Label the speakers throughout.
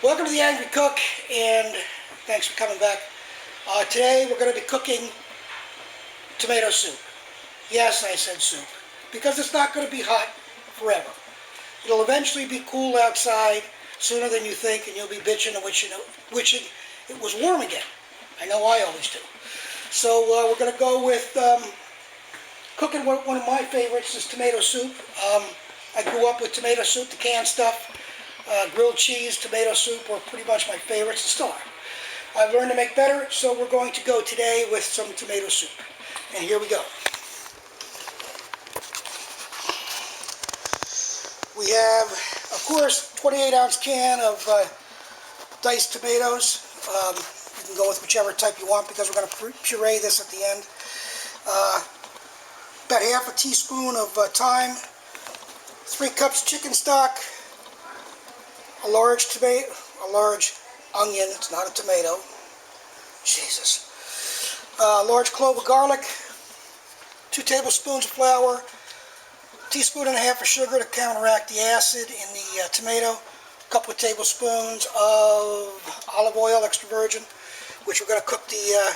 Speaker 1: Welcome to the Angry Cook, and thanks for coming back. Today we're going to be cooking tomato soup. Yes, I said soup, because it's not going to be hot forever. It'll eventually be cool outside sooner than you think, and you'll be bitching and wishing it was warm again. I know I always do. So we're going to go with cooking one of my favorites is tomato soup. I grew up with tomato soup, the canned stuff. Grilled cheese, tomato soup were pretty much my favorites and still are. I've learned to make better, so we're going to go today with some tomato soup. And here we go. We have, of course, 28-ounce can of diced tomatoes. You can go with whichever type you want because we're going to puree this at the end. About half a teaspoon of thyme, 3 cups chicken stock, a large onion, it's not a tomato, Jesus, a large clove of garlic, 2 tablespoons of flour, a teaspoon and a half of sugar to counteract the acid in the tomato, a couple of tablespoons of olive oil, extra virgin, which we're going to cook the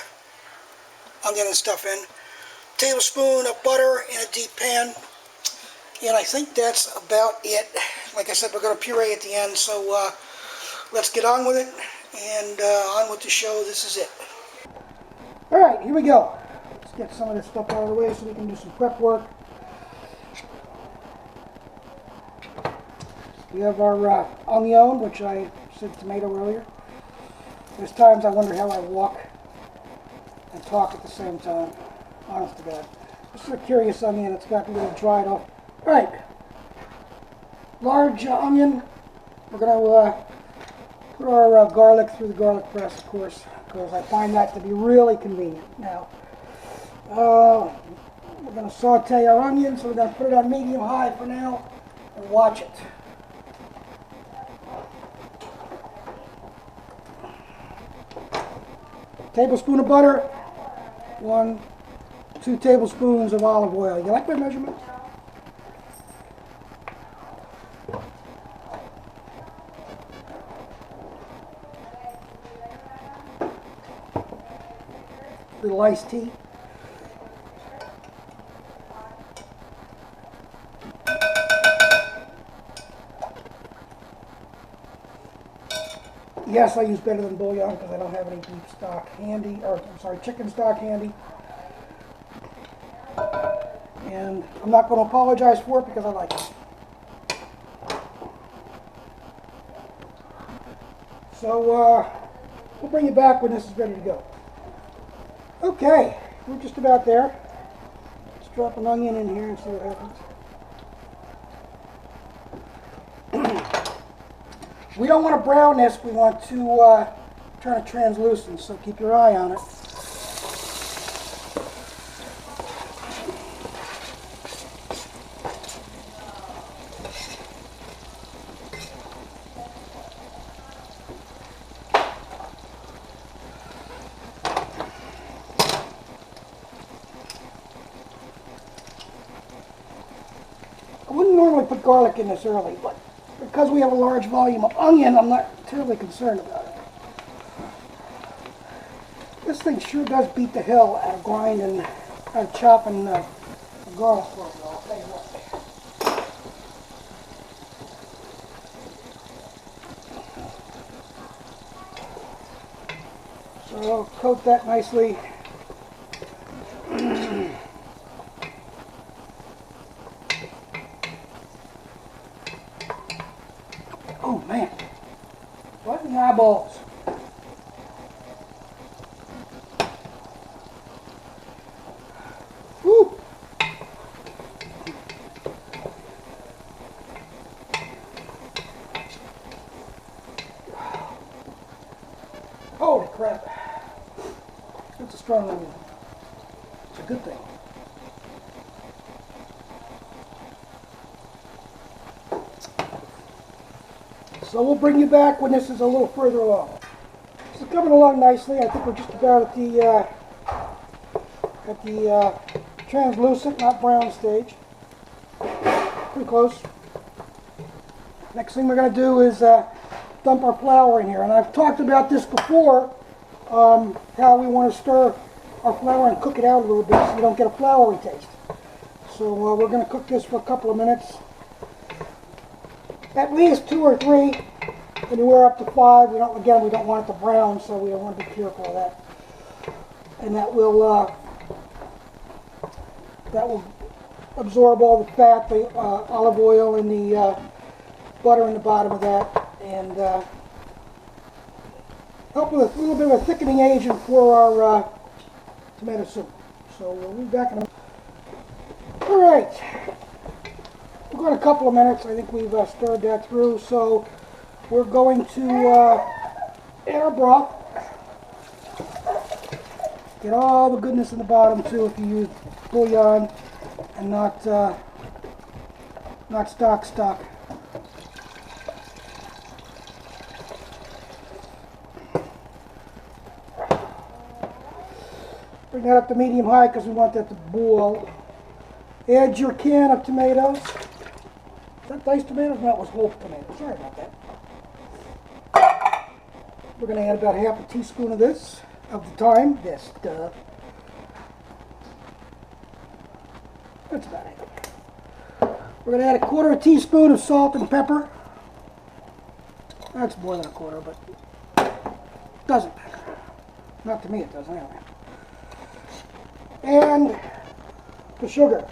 Speaker 1: onion and stuff in, a tablespoon of butter in a deep pan, and I think that's about it. Like I said, we're going to puree at the end, so let's get on with it, and on with the show. This is it. Alright, here we go. Let's get some of this stuff out of the way so we can do some prep work. We have our onion, which I said tomato earlier. There's times I wonder how I walk and talk at the same time. Honest to God. This is a curious onion. It's got a little dried off. Alright. Large onion. We're going to put our garlic through the garlic press, of course, because I find that to be really convenient. Now, we're going to saute our onion, so we're going to put it on medium-high for now and watch it. Tablespoon of butter, 2 tablespoons of olive oil. You like my measurement? Little iced tea. Yes, I use better than bouillon because I don't have any beef stock handy, or I'm sorry, chicken stock handy. And I'm not going to apologize for it because I like it. So we'll bring you back when this is ready to go. Okay, we're just about there. Let's drop an onion in here and see what happens. We don't want to brown this, we want to turn it translucent, so keep your eye on it. I wouldn't normally put garlic in this early, but because we have a large volume of onion, I'm not terribly concerned about it. This thing sure does beat the hell out of grinding, out of chopping garlic for it, I'll tell you what. So coat that nicely. Oh man, what in the eyeballs? Woo! Holy crap. That's a strong onion. It's a good thing. So we'll bring you back when this is a little further along. It's coming along nicely. I think we're just about at the translucent, not brown stage. Pretty close. Next thing we're going to do is dump our flour in here. And I've talked about this before, how we want to stir our flour and cook it out a little bit so you don't get a floury taste. So we're going to cook this for a couple of minutes. At least 2 or 3, anywhere up to 5. We don't want it to brown, so we want to be careful of that. And that will absorb all the fat, the olive oil, and the butter in the bottom of that, and help with a little bit of a thickening agent for our tomato soup. So we'll be back in a minute. All right, we've got a couple of minutes. I think we've stirred that through, so we're going to add our broth. Get all the goodness in the bottom too if you use bouillon and not stock. Bring that up to medium high because we want that to boil. Add your can of tomatoes. Is that diced tomatoes? No, it was whole tomatoes. Sorry about that. We're going to add about half a teaspoon of this, of the thyme. That's about it. We're going to add a 1/4 teaspoon of salt and pepper. That's more than a 1/4, but doesn't matter. Not to me it does anyway. And the sugar.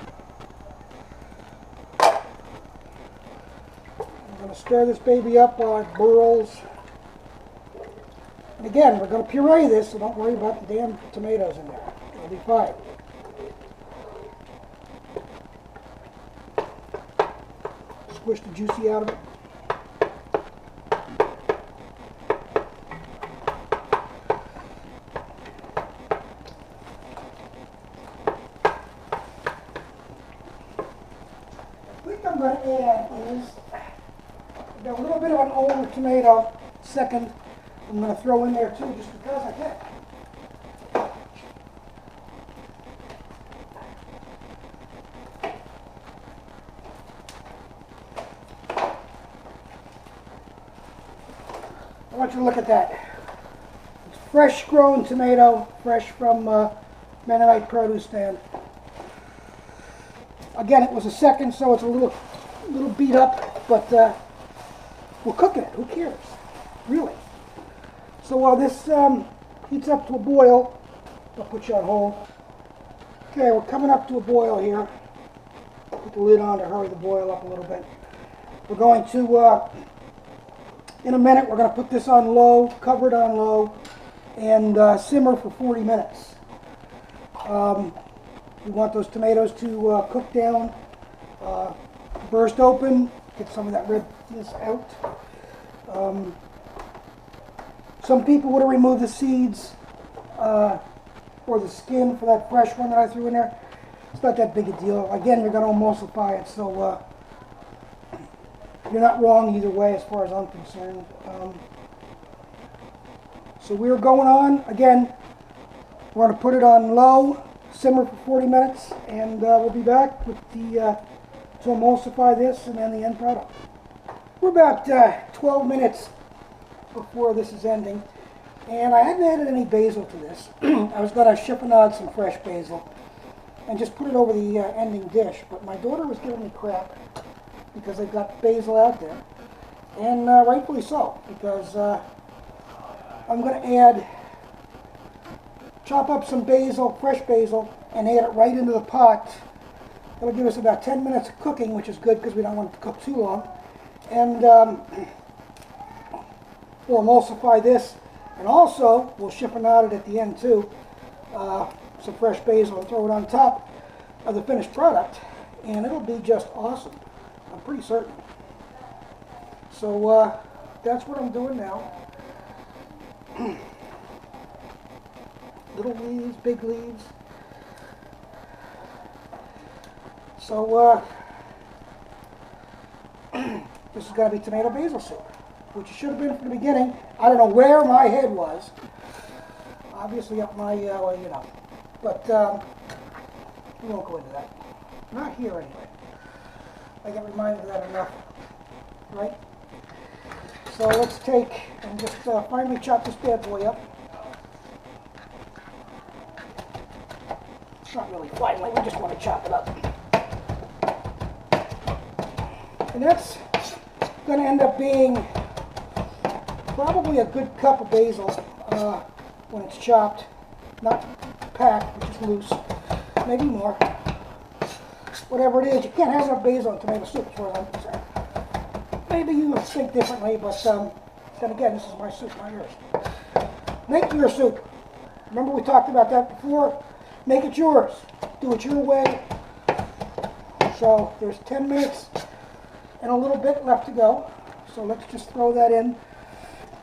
Speaker 1: I'm going to stir this baby up while it boils. And again, we're going to puree this, so don't worry about the damn tomatoes in there. It'll be fine. Squish the juicy out of it. I'm going to add is a little bit of an older tomato, second, I'm going to throw in there too, just because I can. I want you to look at that. It's fresh grown tomato, fresh from Mennonite produce stand. Again, it was a second, so it's a little beat up, but we're cooking it. Who cares? Really. So while this heats up to a boil, I'll put you on hold. Okay, we're coming up to a boil here. Put the lid on to hurry the boil up a little bit. We're going to, in a minute, we're going to put this on low, cover it on low, and simmer for 40 minutes. We want those tomatoes to cook down, burst open, get some of that redness out. Some people would have removed the seeds or the skin for that fresh one that I threw in there. It's not that big a deal. Again, you're going to emulsify it, so you're not wrong either way as far as I'm concerned. So we're going on. Again, we're going to put it on low, simmer for 40 minutes, and we'll be back with the to emulsify this and then the end product. We're about 12 minutes before this is ending, and I hadn't added any basil to this. I was going to chiffonade some fresh basil and just put it over the ending dish, but my daughter was giving me crap because they've got basil out there, and rightfully so, because I'm going to chop up some basil, fresh basil, and add it right into the pot. That'll give us about 10 minutes of cooking, which is good because we don't want it to cook too long. And we'll emulsify this, and also we'll chiffonade it at the end too. Some fresh basil and throw it on top of the finished product, and it'll be just awesome. I'm pretty certain. So that's what I'm doing now. Little leaves, big leaves. So this is going to be tomato basil soup, which it should have been from the beginning. I don't know where my head was. Obviously up my, well, you know. But we won't go into that. Not here anyway. I get reminded of that enough, right? So let's take and just finally chop this bad boy up. It's not really finally, we just want to chop it up. And that's going to end up being probably a good cup of basil when it's chopped, not packed, but just loose. Maybe more. Whatever it is, you can't have enough basil in tomato soup as far as I'm concerned. Maybe you think differently, but then again, this is my soup, not yours. Make your soup. Remember we talked about that before? Make it yours. Do it your way. So there's 10 minutes and a little bit left to go. So let's just throw that in.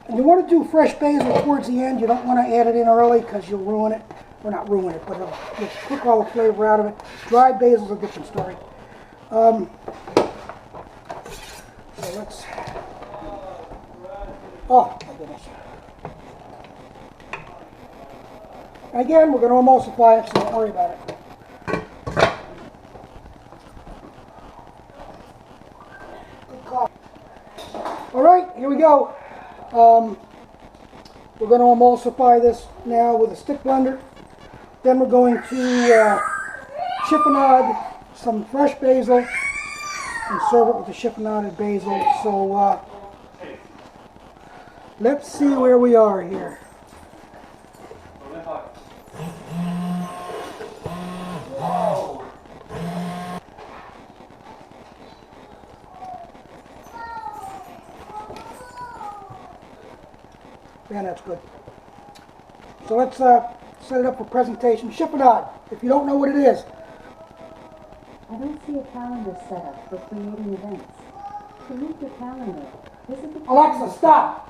Speaker 1: And you want to do fresh basil towards the end. You don't want to add it in early because you'll ruin it. Or not ruin it, but it'll cook all the flavor out of it. Dried basil's a different story. So let's... Oh, my goodness. And again, we're going to emulsify it, so don't worry about it. All right, here we go. We're going to emulsify this now with a stick blender. Then we're going to chiffonade some fresh basil and serve it with the chiffonaded basil. So let's see where we are here. Man, that's good. So let's set it up for presentation. Chiffonade, if you don't know what it is.
Speaker 2: I don't see a calendar set up for creating events. Delete your calendar. This is the
Speaker 1: Alexa, stop!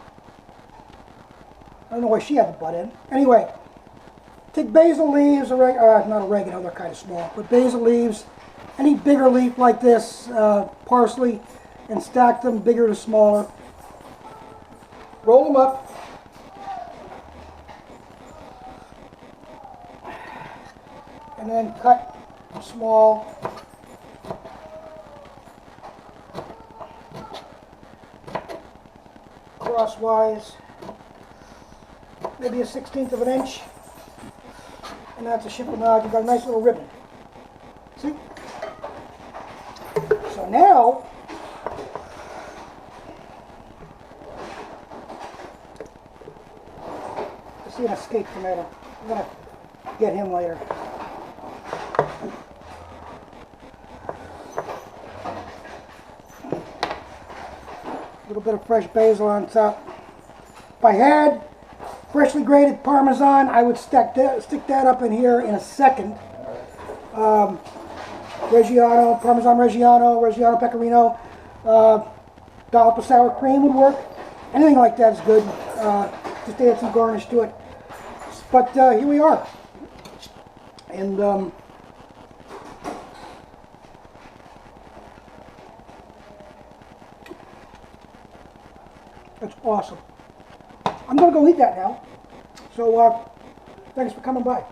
Speaker 1: I don't know why she had the butt in. Anyway, take basil leaves, not oregano, they're kind of small, but basil leaves, any bigger leaf like this, parsley, and stack them bigger to smaller. Roll them up. And then cut small. Crosswise. Maybe 1/16 of an inch. And that's a chiffonade. You've got a nice little ribbon. See? So now, I see an escaped tomato. I'm going to get him later. A little bit of fresh basil on top. If I had freshly grated Parmesan, I would stick that up in here in a second. Reggiano, Parmesan Reggiano, Reggiano Pecorino, dollop of sour cream would work. Anything like that is good. Just add some garnish to it. But here we are. And that's awesome. I'm going to go eat that now. So thanks for coming by.